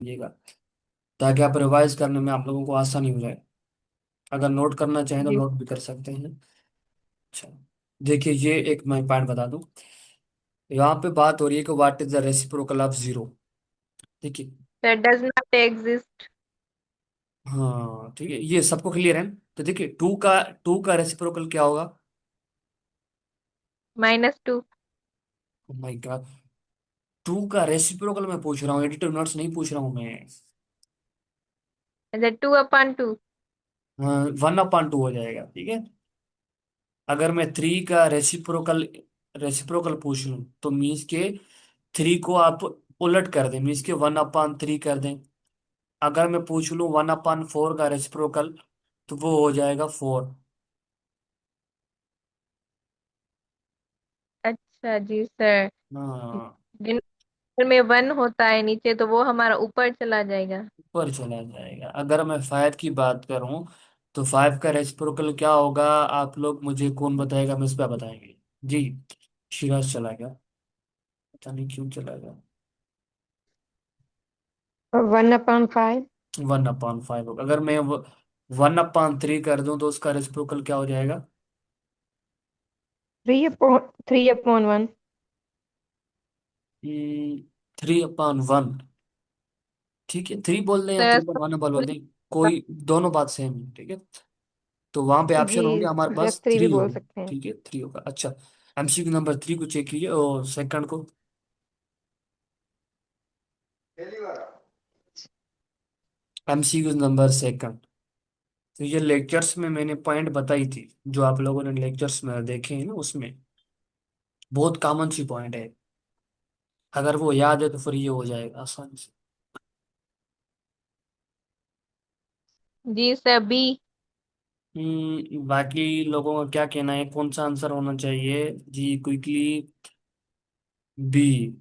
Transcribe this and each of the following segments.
लीजिएगा, ताकि आप रिवाइज करने में आप लोगों को आसानी हो जाए। अगर नोट करना चाहें तो जी। नोट भी कर सकते हैं। अच्छा, देखिए ये एक मैं पॉइंट बता दूं। यहाँ पे बात हो रही है कि what is the reciprocal of zero. देखिए, दैट डज नॉट एग्जिस्ट। हाँ ठीक है, ये सबको क्लियर है। तो देखिए टू का रेसिप्रोकल क्या होगा? -2। माय गॉड, टू का रेसिप्रोकल मैं पूछ रहा हूँ, एडिटिव नोट्स नहीं पूछ रहा हूँ मैं। दैट 2/2। 1/2 हो जाएगा, ठीक है। अगर मैं थ्री का रेसिप्रोकल रेसिप्रोकल पूछ लूं तो मीन्स के थ्री को आप उलट कर दें, मीन्स के 1/3 कर दें। अगर मैं पूछ लूं 1/4 का रेसिप्रोकल, तो वो हो जाएगा 4। अच्छा जी सर। हाँ, डिनोमिनेटर में 1 होता है नीचे, तो वो हमारा ऊपर चला जाएगा। ऊपर चला जाएगा। अगर मैं 5 की बात करूं तो 5 का रेसिप्रोकल क्या होगा? आप लोग मुझे कौन बताएगा, मिस बा बताएंगे जी। शिराज चला गया, पता नहीं क्यों चला गया। 1/5। 1/5 होगा। अगर मैं 1/3 कर दूं तो उसका रेसिप्रोकल क्या हो जाएगा? 3/1। हम्म, 3/1। ठीक है, 3 बोल दें या सर 3/1 बोल दें, कोई दोनों बात सेम है, ठीक है। तो वहां पे ऑप्शन होंगे जी, हमारे या पास 3 भी 3 बोल होगा। सकते हैं। ठीक है, 3 होगा। अच्छा, एमसीक्यू नंबर 3 को चेक कीजिए और सेकंड को। MCQ number second. तो ये लेक्चर्स में मैंने पॉइंट बताई थी, जो आप लोगों ने लेक्चर्स में देखे हैं ना, उसमें बहुत कॉमन सी पॉइंट है। अगर वो याद है तो फिर ये हो जाएगा आसानी से। जी सर, बी। बाकी लोगों का क्या कहना है, कौन सा आंसर होना चाहिए? जी क्विकली। बी।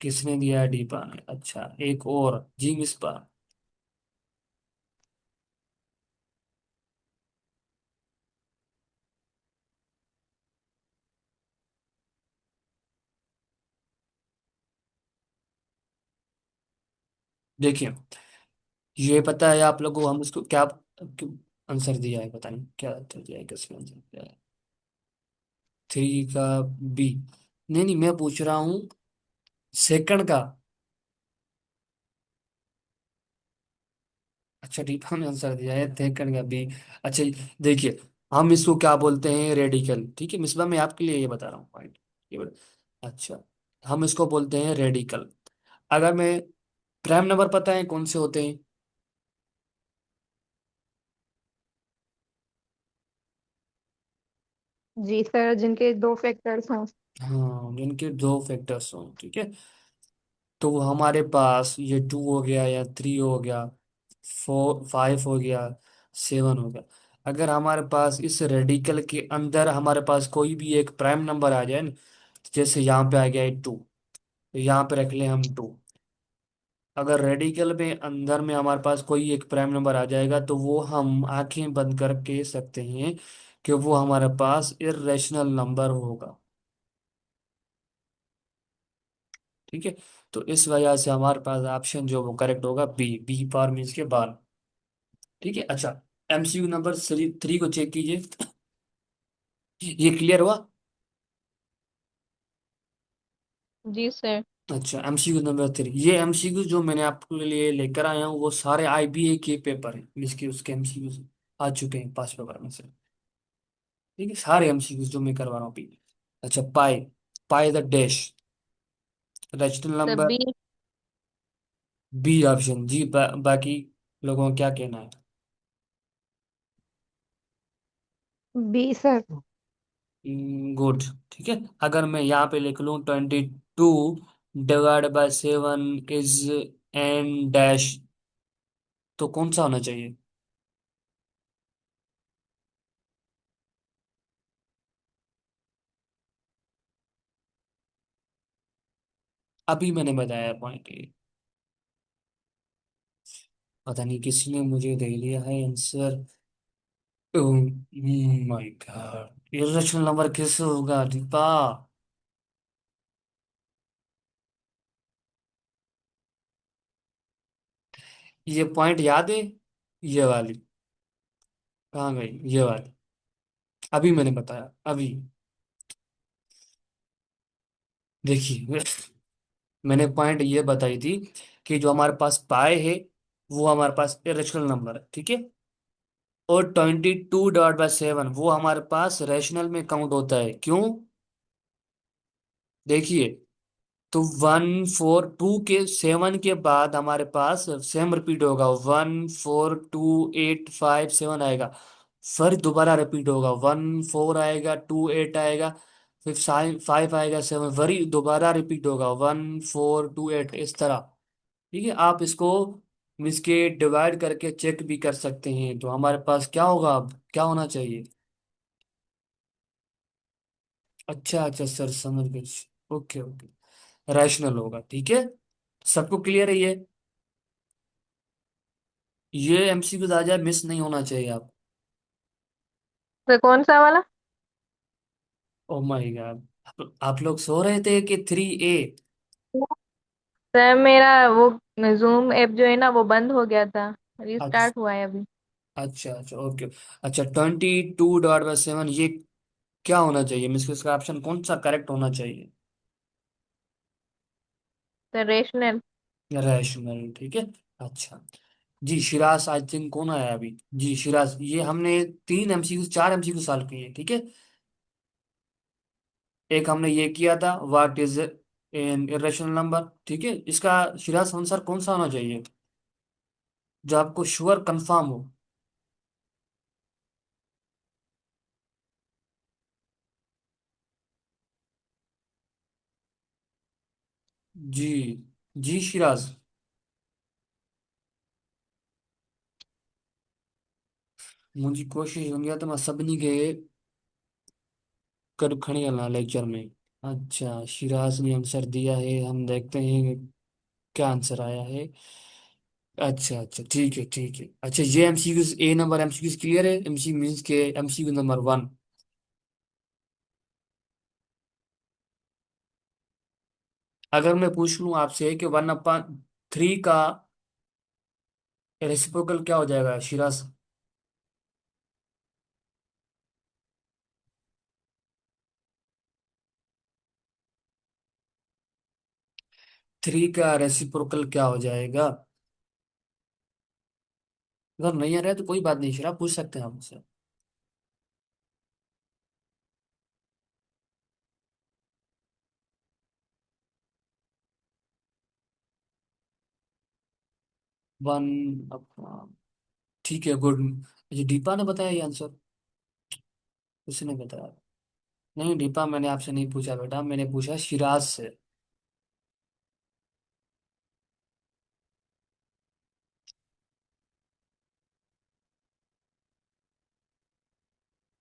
किसने दिया? डीपा ने। अच्छा, एक और जी मिसबा। देखिए, ये पता है आप लोगों को, हम इसको क्या आंसर दिया है, पता नहीं क्या आंसर दिया है, किसने आंसर दिया है? 3 का बी। नहीं नहीं, मैं पूछ रहा हूँ सेकंड का। अच्छा, डीपा ने आंसर दिया है सेकंड का बी। अच्छा, देखिए, हम इसको क्या बोलते हैं? रेडिकल। ठीक है मिसबा, मैं आपके लिए ये बता रहा हूँ पॉइंट। अच्छा, हम इसको बोलते हैं रेडिकल। अगर मैं प्राइम नंबर, पता है कौन से होते हैं? जी सर, जिनके 2 फैक्टर्स हों। हाँ, जिनके 2 फैक्टर्स हों, ठीक है। तो हमारे पास ये 2 हो गया या 3 हो गया, 5 हो गया, 7 हो गया। अगर हमारे पास इस रेडिकल के अंदर हमारे पास कोई भी एक प्राइम नंबर आ जाए ना, जैसे यहाँ पे आ गया है 2, तो यहाँ पे रख ले हम 2। अगर रेडिकल में अंदर में हमारे पास कोई एक प्राइम नंबर आ जाएगा, तो वो हम आंखें बंद कर कह सकते हैं कि वो हमारे पास इर्रेशनल नंबर होगा। ठीक है, तो इस वजह से हमारे पास ऑप्शन जो वो करेक्ट होगा बी। बी फॉर मीन्स के बाद। ठीक है। अच्छा, एमसीक्यू नंबर 3 को चेक कीजिए। ये क्लियर हुआ? जी सर। अच्छा, एमसीक्यू नंबर 3, ये एमसीक्यू जो मैंने आपके लिए लेकर आया हूँ वो सारे आईबीए के पेपर हैं, इसके उसके एमसीक्यू आ चुके हैं 5 पेपर में से। ठीक है, सारे एमसीक्यू जो मैं करवा रहा हूँ अभी। अच्छा, pi, pi the dash, rational sir, number. B. B option जी। बाकी लोगों का क्या कहना है? B sir. गुड। ठीक है, अगर मैं यहाँ पे लिख लूँ 22 divide by 7 is an dash, तो कौन सा होना चाहिए? अभी मैंने बताया पॉइंट ये। पता नहीं किसने मुझे दे लिया है answer. My God, irrational number कैसे होगा दीपा? ये पॉइंट याद है? ये वाली कहाँ गई, ये वाली? अभी मैंने बताया अभी। देखिए मैंने पॉइंट ये बताई थी कि जो हमारे पास पाए है वो हमारे पास इरेशनल नंबर है, ठीक है। और 22/7 वो हमारे पास रैशनल में काउंट होता है, क्यों? देखिए, तो 1 4 2 के 7 के बाद हमारे पास सेम रिपीट होगा, 1 4 2 8 5 7 आएगा। फिर दोबारा रिपीट होगा, 1 4 आएगा, 2 8 आएगा, फिर 5 आएगा, 7 वरी दोबारा रिपीट होगा, 1 4 2 8 इस तरह। ठीक है, आप इसको मिस के डिवाइड करके चेक भी कर सकते हैं। तो हमारे पास क्या होगा अब, क्या होना चाहिए? अच्छा अच्छा सर, समझ गए। ओके ओके, रैशनल होगा, ठीक है। सबको क्लियर है ये एमसीक्यू राजा मिस नहीं होना चाहिए आप। तो कौन सा वाला? ओ माय गॉड, आप लोग सो रहे थे कि 3A? सर मेरा वो जूम ऐप जो है ना वो बंद हो गया था, अच्छा रिस्टार्ट हुआ है अभी। अच्छा अच्छा, ओके। अच्छा, 22/7 ये क्या होना चाहिए मिस, इसका ऑप्शन कौन सा करेक्ट होना चाहिए? Sir rational. रैशनल, ठीक है। अच्छा, जी शिराज, आई थिंक कौन आया अभी? जी शिराज, ये हमने 3 MCQ 4 MCQ सॉल्व किए, ठीक है। एक हमने ये किया था, what is an irrational number, ठीक है। इसका शिराज आंसर कौन सा होना चाहिए, जो आपको श्योर कंफर्म हो? जी जी शिराज, मुझी कोशिश होंगी तो मैं सबनी के कर खड़ी हलना लेक्चर में। अच्छा, शिराज ने आंसर दिया है, हम देखते हैं क्या आंसर आया है। अच्छा अच्छा, ठीक है ठीक है। अच्छा, ये एमसीक्यू ए नंबर एमसीक्यू क्लियर है, एमसी मींस के MCQ नंबर 1। अगर मैं पूछ लूं आपसे कि 1/3 का रेसिप्रोकल क्या हो जाएगा शिराज? 3 का रेसिप्रोकल क्या हो जाएगा? अगर नहीं आ रहा है तो कोई बात नहीं, शिराज पूछ सकते हैं आपसे। 1, ठीक है, गुड। अच्छा, दीपा ने बताया ये आंसर? उसने बताया? नहीं दीपा, मैंने आपसे नहीं पूछा बेटा, मैंने पूछा शिराज से।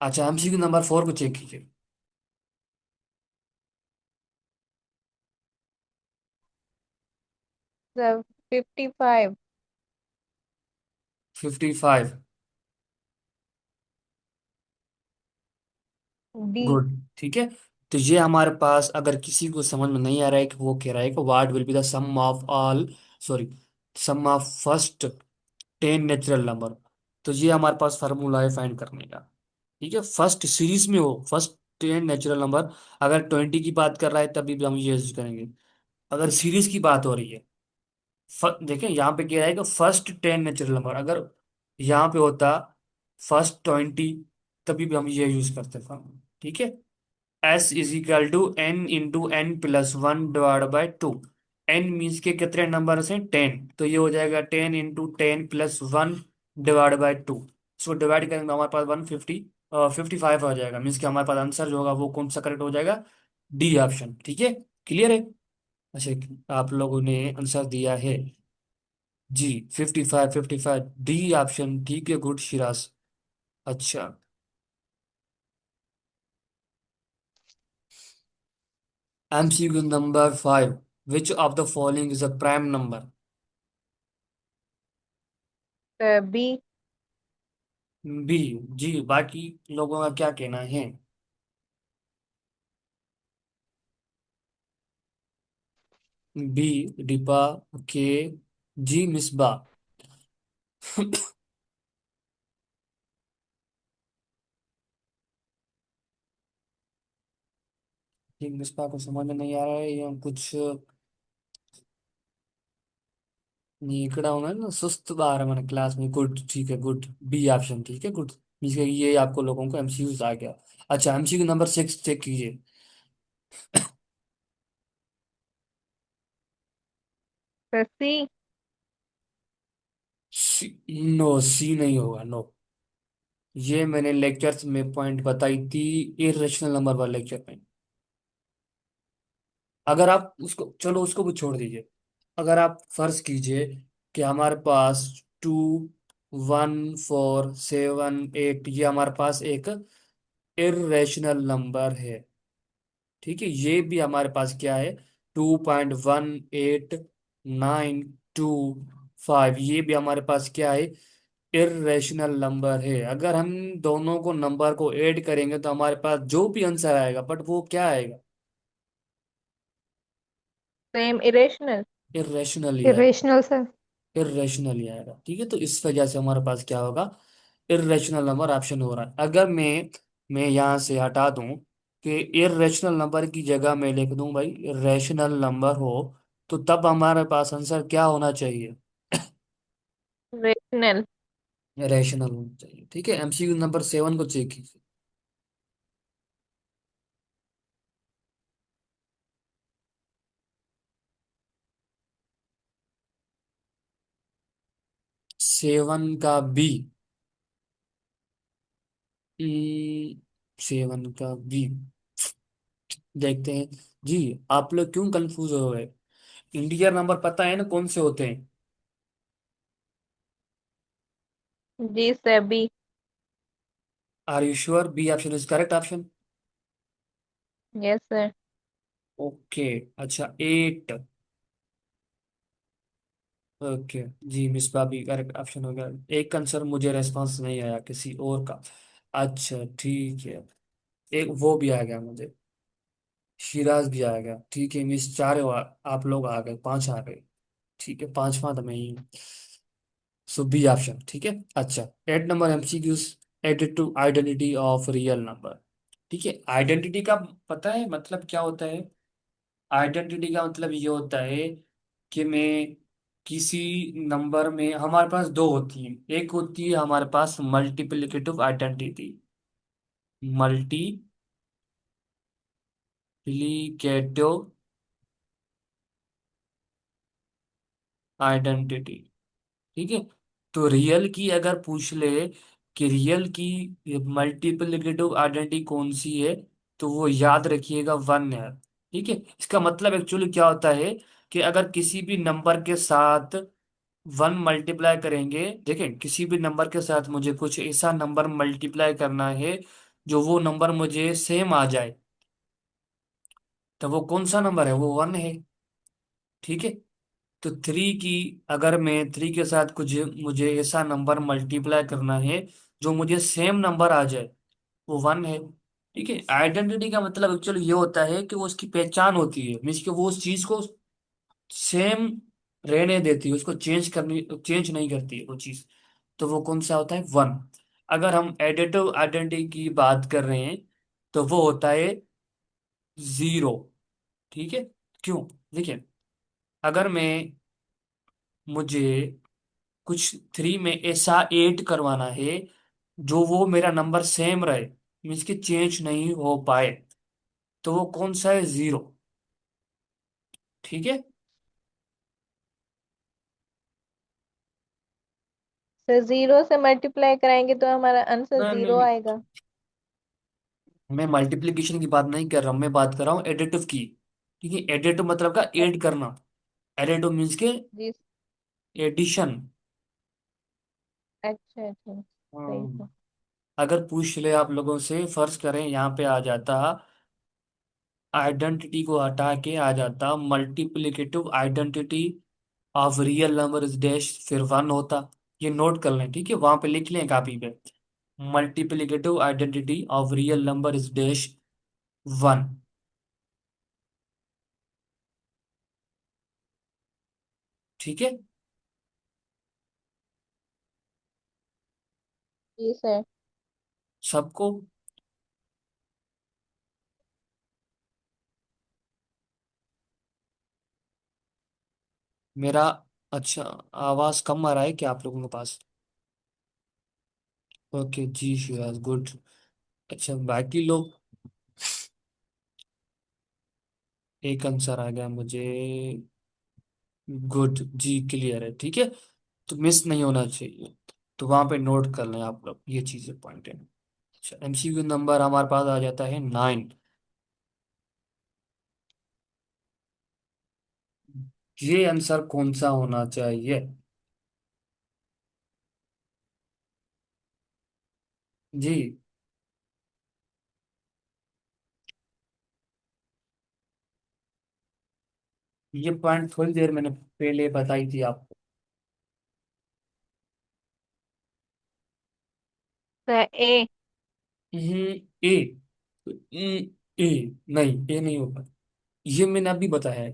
अच्छा, MCQ नंबर 4 को चेक कीजिए। Sir 55 55, D. गुड, ठीक है। तो ये हमारे पास, अगर किसी को समझ में नहीं आ रहा है कि वो कह रहा है कि what will be the sum of all, sorry, sum of first 10 natural number, तो ये हमारे पास फार्मूला है फाइंड करने का। ठीक है, फर्स्ट सीरीज में हो, फर्स्ट 10 नेचुरल नंबर। अगर 20 की बात कर रहा है तभी भी हम ये यूज करेंगे। अगर सीरीज की बात हो रही है, देखें यहाँ पे क्या है कि फर्स्ट 10 नेचुरल नंबर, अगर यहाँ पे होता फर्स्ट 20, तभी भी हम ये यूज करते थे, ठीक है। S = n × n+1/2। n means के कितने नंबर हैं, 10, तो ये हो जाएगा 10 × 10+1/2। इसको डिवाइड करेंगे तो हमारे पास 150 55 हो जाएगा, मीन्स के हमारे पास आंसर जो होगा वो कौन सा करेक्ट हो जाएगा? डी ऑप्शन, ठीक है। क्लियर है? अच्छा, आप लोगों ने आंसर दिया है जी, 55 55 डी ऑप्शन, ठीक है, गुड शिराज। अच्छा, MCQ number 5, which of the following is a prime number? B. B, जी बाकी लोगों का क्या कहना है? बी, डिपा, के, जी मिसबा। ठीक, मिसबा को समझ में नहीं आ रहा है या कुछ निकड़ा होना ना, सुस्त बार है मैंने क्लास में। गुड, ठीक है, गुड, बी ऑप्शन, ठीक है, गुड। ये आपको लोगों को एमसीक्यू आ गया। अच्छा, एमसीक्यू नंबर 6 चेक कीजिए। सी। सी? नो, सी नहीं होगा, नो। ये मैंने लेक्चर्स में पॉइंट बताई थी, इरेशनल नंबर वाले लेक्चर में। अगर आप उसको, चलो उसको भी छोड़ दीजिए। अगर आप फर्ज कीजिए कि हमारे पास 2, 1, 4, 7, 8, ये हमारे पास एक इरेशनल नंबर है। ठीक है, ये भी हमारे पास क्या है, 2.1895, ये भी हमारे पास क्या है, इरेशनल नंबर है। अगर हम दोनों को नंबर को ऐड करेंगे तो हमारे पास जो भी आंसर आएगा, बट वो क्या आएगा, सेम इरेशनल। इरेशनल ही आएगा। Irrational sir. इरेशनल ही आएगा, ठीक है। तो इस वजह से हमारे पास क्या होगा, इरेशनल नंबर ऑप्शन हो रहा है। अगर मैं यहाँ से हटा दूं कि इरेशनल नंबर की जगह मैं लिख दूं भाई रैशनल नंबर हो, तो तब हमारे पास आंसर क्या होना चाहिए, रेशनल। रैशनल होना चाहिए। ठीक है, एमसीक्यू नंबर 7 को चेक कीजिए। 7 का बी। 7 का बी, देखते हैं। जी, आप लोग क्यों कंफ्यूज हो गए? इंटीजर नंबर पता है ना कौन से होते हैं? जी sir, B. Are you sure B option is correct option? Yes sir. Okay. अच्छा, 8। ओके। जी, मिसबा भी करेक्ट ऑप्शन हो गया। एक आंसर मुझे रेस्पॉन्स नहीं आया किसी और का। अच्छा, ठीक है। एक वो भी आ गया मुझे, शिराज भी आ गया। ठीक है मिस, चार आप लोग आ गए, 5 आ गए। ठीक है, पांचवा तो मैं ही हूँ। सो बी ऑप्शन, ठीक है। अच्छा, 8 number MCQs, additive identity of real number. ठीक है, आइडेंटिटी का पता है मतलब क्या होता है? आइडेंटिटी का मतलब ये होता है कि मैं किसी नंबर में, हमारे पास दो होती हैं। एक होती है हमारे पास मल्टीप्लिकेटिव आइडेंटिटी, मल्टीप्लिकेटिव आइडेंटिटी, ठीक है। तो रियल की अगर पूछ ले कि रियल की मल्टीप्लिकेटिव आइडेंटिटी कौन सी है, तो वो याद रखिएगा 1 है। ठीक है, इसका मतलब एक्चुअली क्या होता है कि अगर किसी भी नंबर के साथ 1 मल्टीप्लाई करेंगे, देखें किसी भी नंबर के साथ मुझे कुछ ऐसा नंबर मल्टीप्लाई करना है जो वो नंबर मुझे सेम आ जाए, तो वो कौन सा नंबर है, वो 1 है। ठीक है, तो 3 की, अगर मैं 3 के साथ कुछ मुझे ऐसा नंबर मल्टीप्लाई करना है जो मुझे सेम नंबर आ जाए, वो 1 है। ठीक है, आइडेंटिटी का मतलब एक्चुअली ये होता है कि वो उसकी पहचान होती है, मीन्स कि वो उस चीज को सेम रहने देती है, उसको चेंज नहीं करती है वो चीज। तो वो कौन सा होता है, 1। अगर हम एडिटिव आइडेंटिटी की बात कर रहे हैं तो वो होता है 0। ठीक है, क्यों? देखिए, अगर मुझे कुछ 3 में ऐसा ऐड करवाना है जो वो मेरा नंबर सेम रहे, मीन्स कि चेंज नहीं हो पाए, तो वो कौन सा है, 0। ठीक है। सर, जीरो से मल्टीप्लाई कराएंगे तो हमारा आंसर नहीं जीरो नहीं, आएगा। मैं मल्टीप्लिकेशन की बात नहीं कर रहा हूँ, मैं बात कर रहा हूँ एडिटिव की। ठीक है, एडिटिव मतलब का ऐड करना। एडिटिव मीन्स के जी। एडिशन। अच्छा अच्छा, सही है। अगर पूछ ले आप लोगों से, फर्ज करें यहाँ पे आ जाता, आइडेंटिटी को हटा के आ जाता multiplicative identity of real number is dash, फिर 1 होता। ये नोट कर लें, ठीक है, वहां पे लिख लें कॉपी पे, multiplicative identity of real number is dash 1। ठीक है। जी सर। सबको। मेरा, अच्छा, आवाज कम आ रहा है क्या आप लोगों के पास? ओके जी शिवाज, गुड। अच्छा बाकी लोग, एक आंसर आ गया मुझे। गुड जी, क्लियर है, ठीक है। तो मिस नहीं होना चाहिए, तो वहां पे नोट कर लें आप लोग, ये चीजें पॉइंट है। अच्छा, एमसीक्यू नंबर हमारे पास आ जाता है 9। ये आंसर कौन सा होना चाहिए? जी, ये पॉइंट थोड़ी देर मैंने पहले बताई थी आपको। सर ए। ए। ए, नहीं, ए नहीं होगा। ये मैंने अभी बताया है।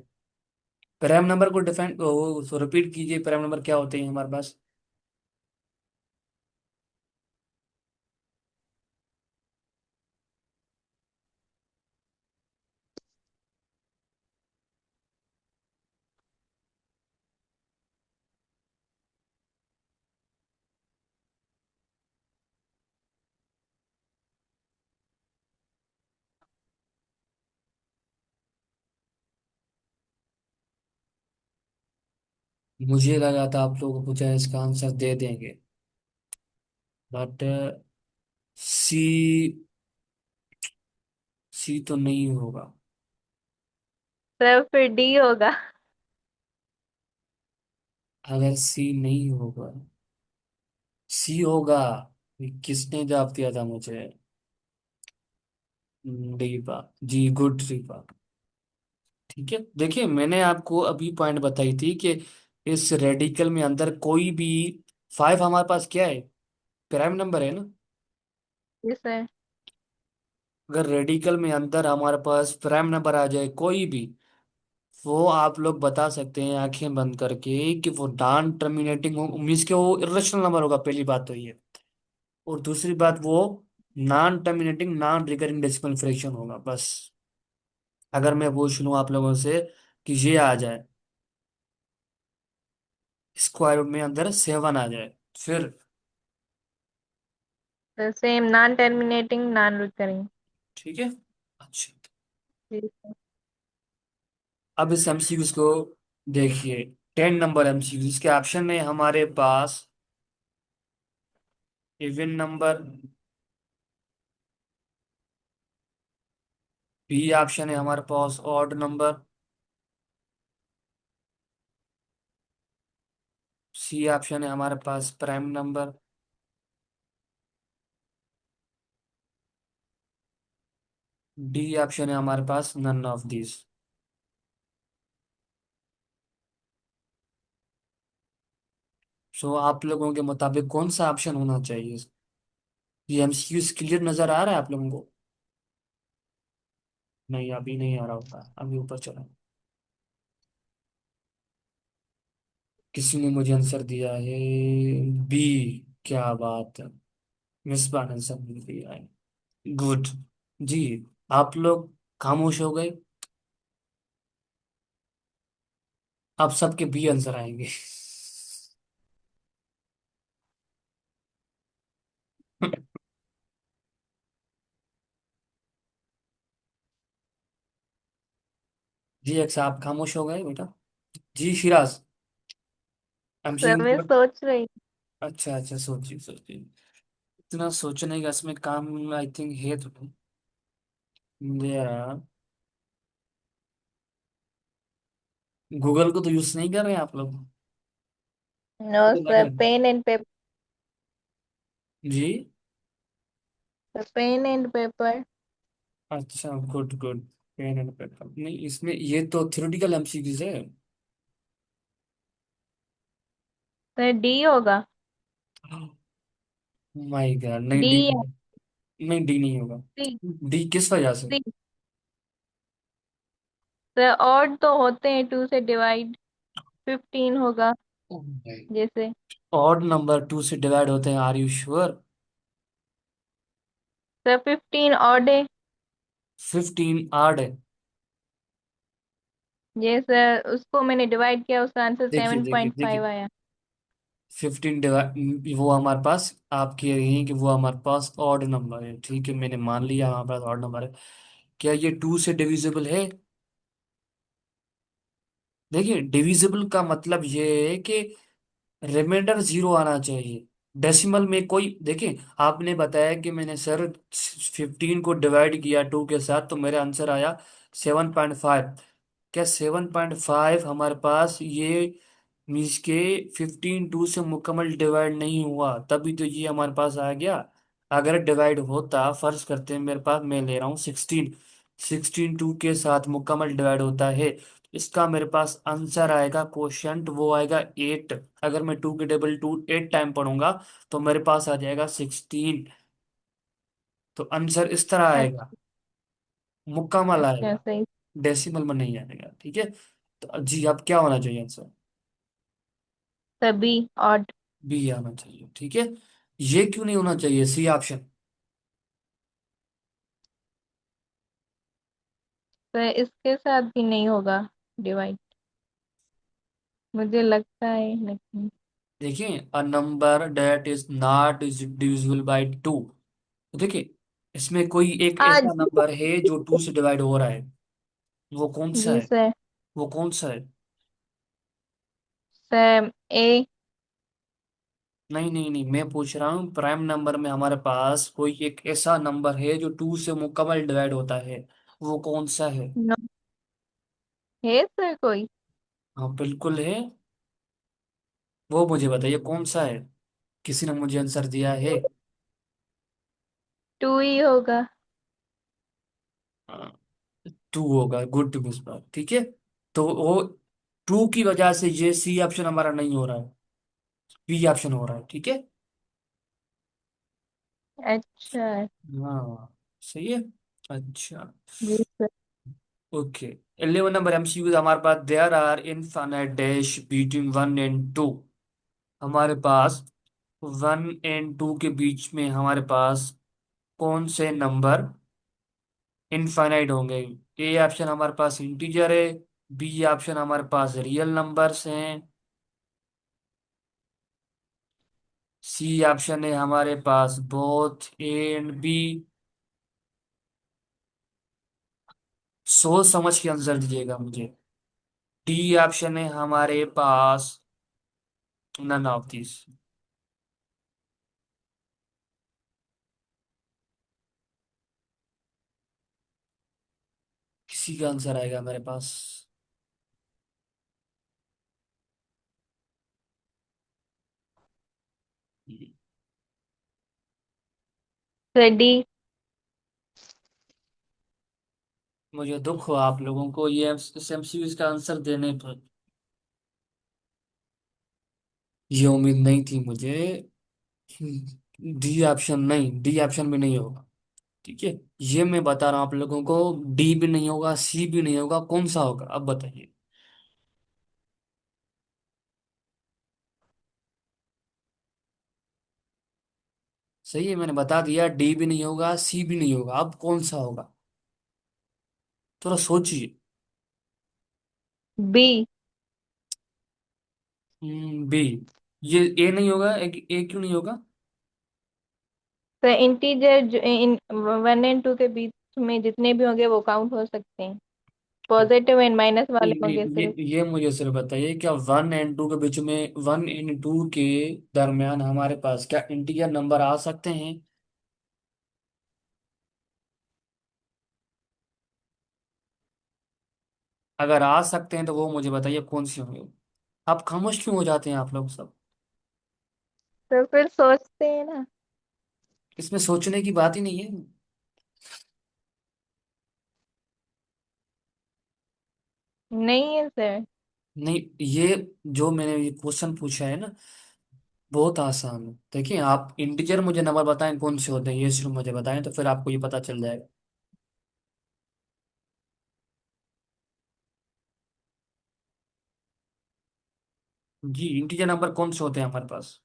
प्राइम नंबर को डिफाइन, वो रिपीट कीजिए, प्राइम नंबर क्या होते हैं हमारे पास? मुझे लगा था आप लोग मुझे इसका आंसर दे देंगे, बट सी, सी तो नहीं होगा। सर फिर डी होगा। अगर सी नहीं होगा, सी होगा। ये किसने जवाब दिया था मुझे? दीपा जी, गुड दीपा। ठीक है, देखिए मैंने आपको अभी पॉइंट बताई थी कि इस रेडिकल में अंदर कोई भी, 5 हमारे पास क्या है? प्राइम नंबर है ना। जी सर। अगर रेडिकल में अंदर हमारे पास प्राइम नंबर आ जाए कोई भी, वो आप लोग बता सकते हैं आंखें बंद करके कि वो नॉन टर्मिनेटिंग हो, मीन्स के वो इरेशनल नंबर होगा, पहली बात तो ये। और दूसरी बात, वो non terminating non recurring decimal fraction होगा, बस। अगर मैं पूछ लूं आप लोगों से कि ये आ जाए, स्क्वायर रूट में अंदर 7 आ जाए, फिर। Sir same, non terminating non recurring. ठीक है, अच्छा। जी सर। अब इस एमसीक्यूज को देखिए। 10 नंबर एमसीक्यू, इसके ऑप्शन में हमारे पास इवन नंबर, बी ऑप्शन है हमारे पास ऑड नंबर, सी ऑप्शन है हमारे पास प्राइम नंबर, डी ऑप्शन है हमारे पास नन ऑफ दिस। सो आप लोगों के मुताबिक कौन सा ऑप्शन होना चाहिए? ये एमसीक्यूज क्लियर नजर आ रहा है आप लोगों को? नहीं, अभी नहीं आ रहा होगा, अभी ऊपर चला। किसी ने मुझे आंसर दिया है बी। क्या बात है, मिस बार आंसर मिल दिया है। गुड जी। आप लोग खामोश हो गए, अब सबके बी आंसर आएंगे। जी, एक साहब खामोश हो गए बेटा। जी शिराज, सर मैं एमसीक्यू। सोच रही हूँ। अच्छा अच्छा, सोचिए सोचिए। इतना सोचने का इसमें काम आई थिंक है तो। यार, गूगल को तो यूज नहीं कर रहे हैं आप लोग, नो तो लग सर, रहा है। Pen and paper. जी, पेन एंड पेपर। अच्छा, good good. Pen and paper नहीं, इसमें ये तो थ्योरेटिकल एमसीक्यूज है। सर डी होगा। माय गॉड, नहीं डी डी। या नहीं, डी नहीं होगा। सी। डी किस वजह से? सी। सर ऑड तो होते हैं, 2 से डिवाइड, 15 होगा जैसे। ऑड नंबर 2 से डिवाइड होते हैं, are you sure? Sir 15 odd है। 15 आड है। ये सर उसको मैंने डिवाइड किया, उसका आंसर देखिए सेवन देखिए पॉइंट देखिए, फाइव आया। 15 डिवाइड, वो हमारे पास, आप कह रही हैं कि वो हमारे पास ऑड नंबर है, ठीक है, मैंने मान लिया हमारे पास ऑड नंबर है। क्या ये 2 से डिविजिबल है? देखिए, डिविजिबल का मतलब ये है कि रिमाइंडर 0 आना चाहिए। डेसिमल में कोई, देखिए आपने बताया कि मैंने सर 15 को डिवाइड किया 2 के साथ, तो मेरा आंसर आया 7.5। क्या 7.5 हमारे पास ये मीन्स के 15 2 से मुकम्मल डिवाइड नहीं हुआ, तभी तो ये हमारे पास आ गया। अगर डिवाइड होता, फर्ज करते हैं मेरे पास, मैं ले रहा हूँ 16, 16 2 के साथ मुकम्मल डिवाइड होता है, इसका मेरे पास आंसर आएगा क्वोशंट, वो आएगा 8। अगर मैं 2 के टेबल 2 8 टाइम पढ़ूंगा तो मेरे पास आ जाएगा 16। तो आंसर इस तरह आएगा, अच्छा। मुकम्मल अच्छा आएगा, सही। डेसिमल में नहीं आएगा, ठीक है। तो जी, अब क्या होना चाहिए आंसर? सभी ऑड। बी आना चाहिए, ठीक है। ये क्यों नहीं होना चाहिए, सी ऑप्शन? तो इसके साथ भी नहीं होगा डिवाइड, मुझे लगता है, लेकिन। देखिए, a number that is not is divisible by 2, तो देखिए इसमें कोई एक आज। ऐसा नंबर है जो 2 से डिवाइड हो रहा है, वो कौन सा जी है? सर। वो कौन सा है? सर ए। नहीं नहीं नहीं, मैं पूछ रहा हूँ प्राइम नंबर में हमारे पास कोई एक ऐसा नंबर है जो 2 से मुकम्मल डिवाइड होता है, वो कौन सा है? नो। है सर कोई। हाँ बिल्कुल है। वो मुझे बताइए कौन सा है, किसी ने मुझे आंसर दिया है। 2 ही होगा। 2 होगा, गुड मिस, ठीक है। तो वो 2 की वजह से ये सी ऑप्शन हमारा नहीं हो रहा है, बी ऑप्शन हो रहा है, ठीक है। अच्छा। हाँ, सही है। अच्छा, जी सर। ओके। 11 नंबर एमसीक्यू हमारे पास, there are infinite dash between 1 and 2। हमारे पास 1 and 2 के बीच में हमारे पास कौन से नंबर इनफाइनाइट होंगे? ए ऑप्शन हमारे पास इंटीजर है, बी ऑप्शन हमारे पास रियल नंबर्स हैं, सी ऑप्शन है हमारे पास बोथ ए एंड बी। सोच समझ के आंसर दीजिएगा मुझे। डी ऑप्शन है हमारे पास नन ऑफ दिस। किसी का आंसर आएगा मेरे पास? Sir D. मुझे दुख हो आप लोगों को ये इस एमसीक्यू का आंसर देने पर, ये उम्मीद नहीं थी मुझे। डी ऑप्शन नहीं, डी ऑप्शन भी नहीं होगा, ठीक है। ये मैं बता रहा हूँ आप लोगों को, डी भी नहीं होगा, सी भी नहीं होगा, कौन सा होगा अब बताइए? सही है, मैंने बता दिया, डी भी नहीं होगा, सी भी नहीं होगा, अब कौन सा होगा? थोड़ा सोचिए। बी। बी? ये ए नहीं होगा, ए क्यों नहीं होगा? सर इंटीजर जो इन 1 और 2 के बीच में जितने भी होंगे वो काउंट हो सकते हैं, पॉजिटिव एंड माइनस वाले नहीं नहीं, होंगे सिर्फ। ये मुझे सिर्फ बताइए, क्या 1 and 2 के बीच में, 1 and 2 के दरमियान हमारे पास क्या इंटीजर नंबर आ सकते हैं? अगर आ सकते हैं तो वो मुझे बताइए कौन सी होंगे। आप खामोश क्यों हो जाते हैं आप लोग सब? तो फिर सोचते हैं ना। इसमें सोचने की बात ही नहीं है। नहीं है सर। नहीं, ये जो मैंने ये क्वेश्चन पूछा है ना, बहुत आसान है। देखिए, आप इंटीजर मुझे नंबर बताएं कौन से होते हैं, ये सिर्फ मुझे बताएं, तो फिर आपको ये पता चल जाएगा। जी, इंटीजर नंबर कौन से होते हैं हमारे पास?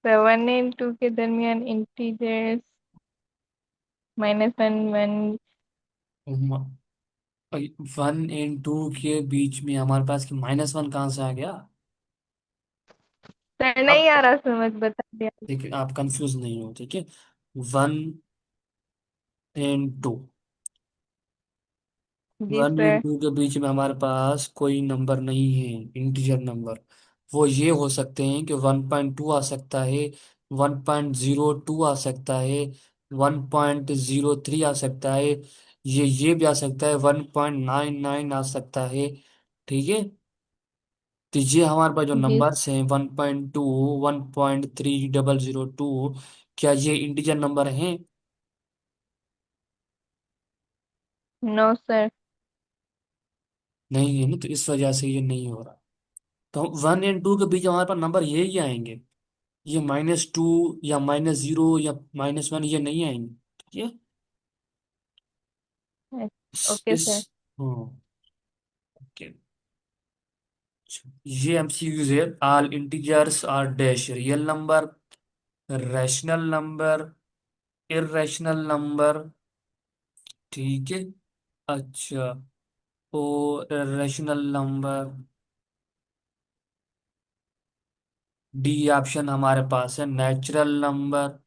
तो 1 और 2 के दरमियान इंटीजर्स -1 1। 1 और 2 के बीच में हमारे पास कि -1 कहाँ से आ गया? सर अब नहीं आ रहा समझ, बता दिया। देखिए, आप कंफ्यूज नहीं हो, ठीक है। 1 और 2, जी 1 और सर। 2 के बीच में हमारे पास कोई नंबर नहीं है, इंटीजर नंबर। वो ये हो सकते हैं कि 1.2 आ सकता है, 1.02 आ सकता है, 1.03 आ सकता है, ये भी आ सकता है, 1.99 आ सकता है। ठीक है। तो ये हमारे पास जो जी। नंबर्स हैं, 1.2, 1.3002, क्या ये इंटीजर नंबर हैं? No sir. नहीं है ना, तो इस वजह से ये नहीं हो रहा। तो 1 और 2 के बीच हमारे पास नंबर ये ही आएंगे। ये -2 या -0 या -1 ये नहीं आएंगे। ठीक है। ओके इस सर। हाँ, ओके। ये एमसीक्यूज है। All integers are dash real number, rational number, irrational number. ठीक है। अच्छा, और रैशनल नंबर। डी ऑप्शन हमारे पास है नेचुरल नंबर।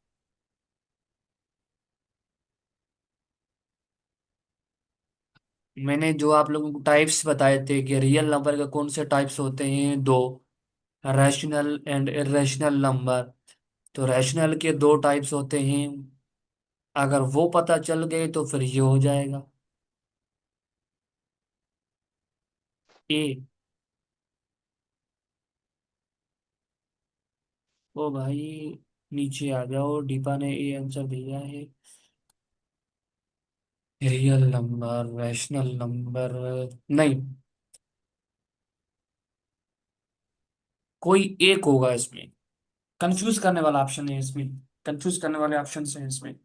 मैंने जो आप लोगों को टाइप्स बताए थे कि रियल नंबर के कौन से टाइप्स होते हैं, दो, रैशनल एंड इर्रेशनल नंबर। तो रैशनल के दो टाइप्स होते हैं। अगर वो पता चल गए तो फिर ये हो जाएगा ए। ओ भाई, नीचे आ जाओ, दीपा ने ए आंसर दिया है। रियल नंबर, रैशनल नंबर, नहीं, कोई एक होगा इसमें। कंफ्यूज करने वाला ऑप्शन है इसमें, कंफ्यूज करने वाले ऑप्शन हैं इसमें।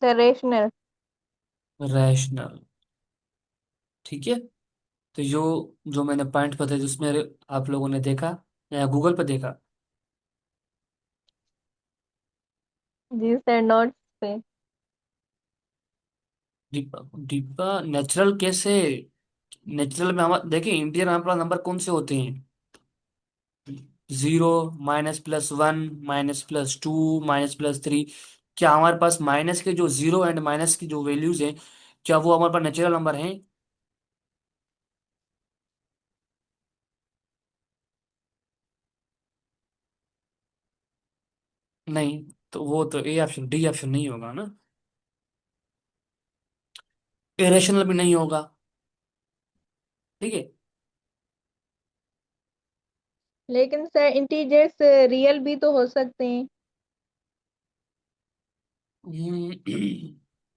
Sir rational. रैशनल। ठीक है। तो जो जो मैंने पॉइंट बताए जिसमें आप लोगों ने देखा या गूगल पे देखा? जी सर, नोट्स पे। दीपा, दीपा नेचुरल कैसे? नेचुरल में हम देखिए, इंडियन हमारे पास नंबर कौन से होते हैं? 0, -+1, -+2, -+3। क्या हमारे पास माइनस के जो जीरो एंड माइनस की जो वैल्यूज हैं, क्या वो हमारे पास नेचुरल नंबर हैं? नहीं। तो वो तो ए ऑप्शन, डी ऑप्शन नहीं होगा ना। इरेशनल भी नहीं होगा। ठीक है। लेकिन सर इंटीजर्स रियल भी तो हो सकते हैं। हम्म,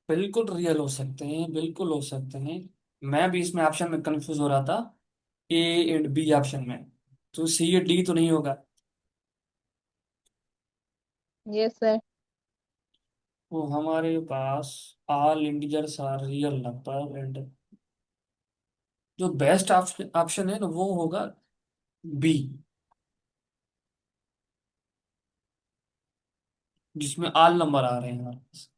बिल्कुल रियल हो सकते हैं, बिल्कुल हो सकते हैं। मैं भी इसमें ऑप्शन में कंफ्यूज हो रहा था, ए एंड बी ऑप्शन में। तो सी या डी तो नहीं होगा। Yes sir. तो हमारे पास all integers are real number and जो बेस्ट ऑप्शन है ना वो होगा बी, जिसमें ऑल नंबर आ रहे हैं हमारे पास।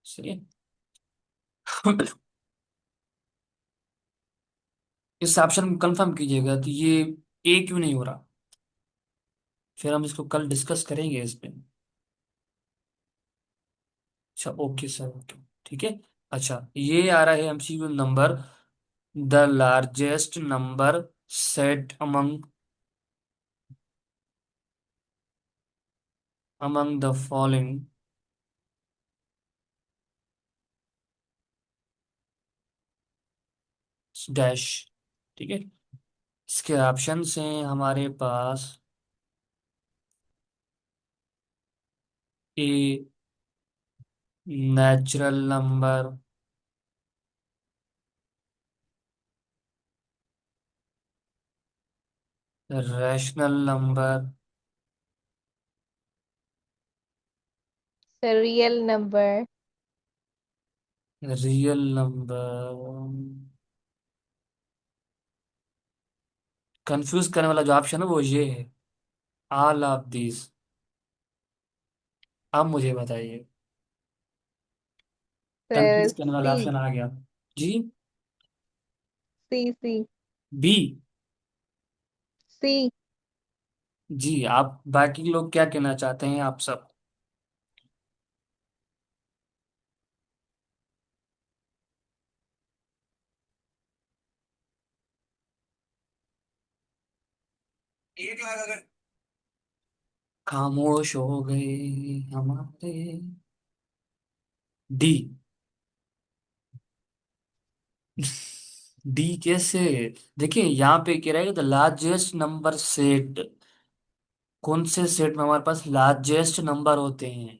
सही है। इस ऑप्शन को कंफर्म कीजिएगा, तो ये ए क्यों नहीं हो रहा? फिर हम इसको कल डिस्कस करेंगे इस पे। अच्छा, ओके सर, ओके। ठीक है। अच्छा, ये आ रहा है MCQ number. The largest number set among the following dash. ठीक है। इसके ऑप्शन हैं हमारे पास A natural number, rational number, sir real number. Real number. Confuse करने वाला जो ऑप्शन है वो ये है, ऑल ऑफ दीज। अब मुझे बताइए, सर कंफ्यूज करने वाला सी। ऑप्शन आ गया। जी। सी सी। बी। सी। जी, आप बाकी लोग क्या कहना चाहते हैं आप सब? खामोश हो गए हमारे। डी। डी कैसे? देखिए यहाँ पे कह रहा है द लार्जेस्ट नंबर सेट, कौन से सेट में हमारे पास लार्जेस्ट नंबर होते हैं?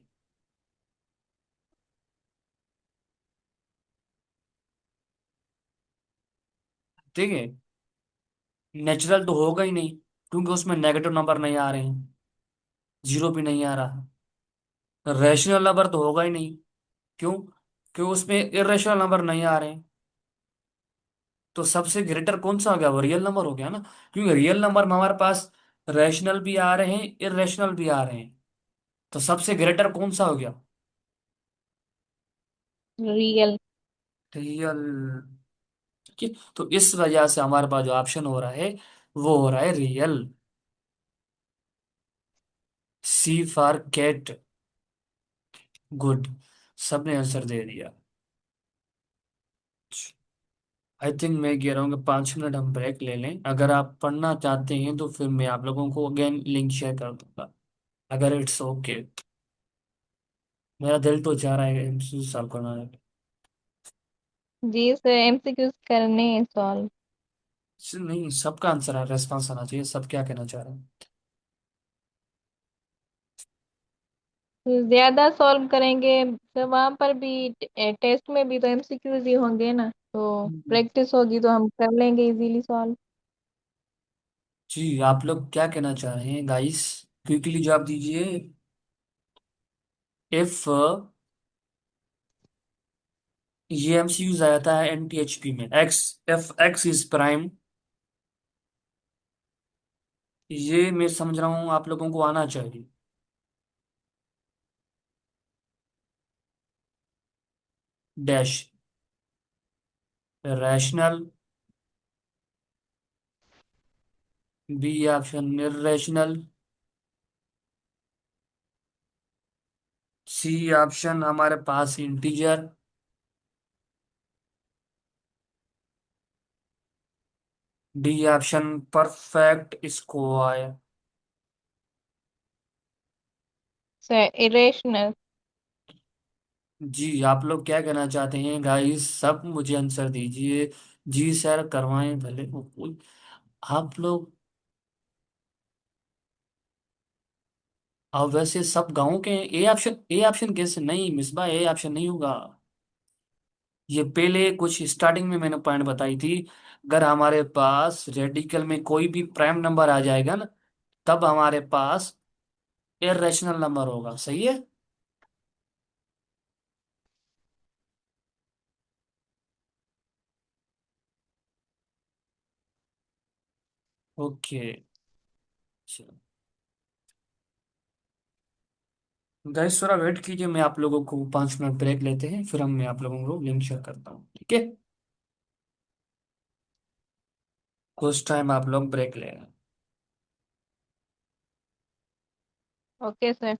ठीक है, नेचुरल तो होगा ही नहीं, क्योंकि उसमें नेगेटिव नंबर नहीं आ रहे हैं, जीरो भी नहीं आ रहा। रैशनल नंबर तो होगा ही नहीं, क्यों? क्यों उसमें इरेशनल नंबर नहीं आ रहे हैं। तो सबसे ग्रेटर कौन सा हो गया? वो रियल नंबर हो गया ना, क्योंकि रियल नंबर में हमारे पास रैशनल भी आ रहे हैं, इरेशनल भी आ रहे हैं। तो सबसे ग्रेटर कौन सा हो गया? रियल। रियल। ठीक है, तो इस वजह से हमारे पास जो ऑप्शन हो रहा है वो हो रहा है real. C for cat. Good, सबने आंसर दे दिया। आई थिंक मैं कह रहा हूँ कि 5 मिनट हम ब्रेक ले लें, अगर आप पढ़ना चाहते हैं तो फिर मैं आप लोगों को अगेन लिंक शेयर कर दूंगा, अगर इट्स ओके। मेरा दिल तो चाह रहा है एमसीक्यू सॉल्व करना है। जी सर, एमसीक्यूज करने हैं सॉल्व। नहीं, सबका आंसर है, रेस्पॉन्स आना चाहिए, सब क्या कहना चाह रहे हैं। ज्यादा सॉल्व करेंगे तो वहां पर भी टेस्ट में भी तो एमसीक्यूज ही होंगे ना, तो हम्म। प्रैक्टिस होगी तो हम कर लेंगे इजीली सॉल्व। जी, आप लोग क्या कहना चाह रहे हैं गाइस? क्विकली जवाब दीजिए। इफ ये एमसीक्यूज आया था एनटीएचपी में, x, F x is prime, ये मैं समझ रहा हूँ आप लोगों को आना चाहिए। Dash, rational, B option irrational, C option हमारे पास integer, D option perfect square. Sir irrational. जी, आप लोग क्या कहना चाहते हैं गाइस? सब मुझे आंसर दीजिए। जी सर, करवाएं भले वो कोई। आप लोग, अब वैसे सब गाँव के हैं। ए ऑप्शन, ए ऑप्शन कैसे? नहीं मिसबा, ए ऑप्शन नहीं होगा। ये पहले कुछ स्टार्टिंग में मैंने पॉइंट बताई थी, अगर हमारे पास रेडिकल में कोई भी प्राइम नंबर आ जाएगा ना, तब हमारे पास इरेशनल नंबर होगा। सही है। ओके, चलो गाइस थोड़ा वेट कीजिए, मैं आप लोगों को 5 मिनट ब्रेक लेते हैं, फिर हम मैं आप लोगों को लिंक शेयर करता हूँ, ठीक है? कुछ टाइम आप लोग ब्रेक लें। Okay sir.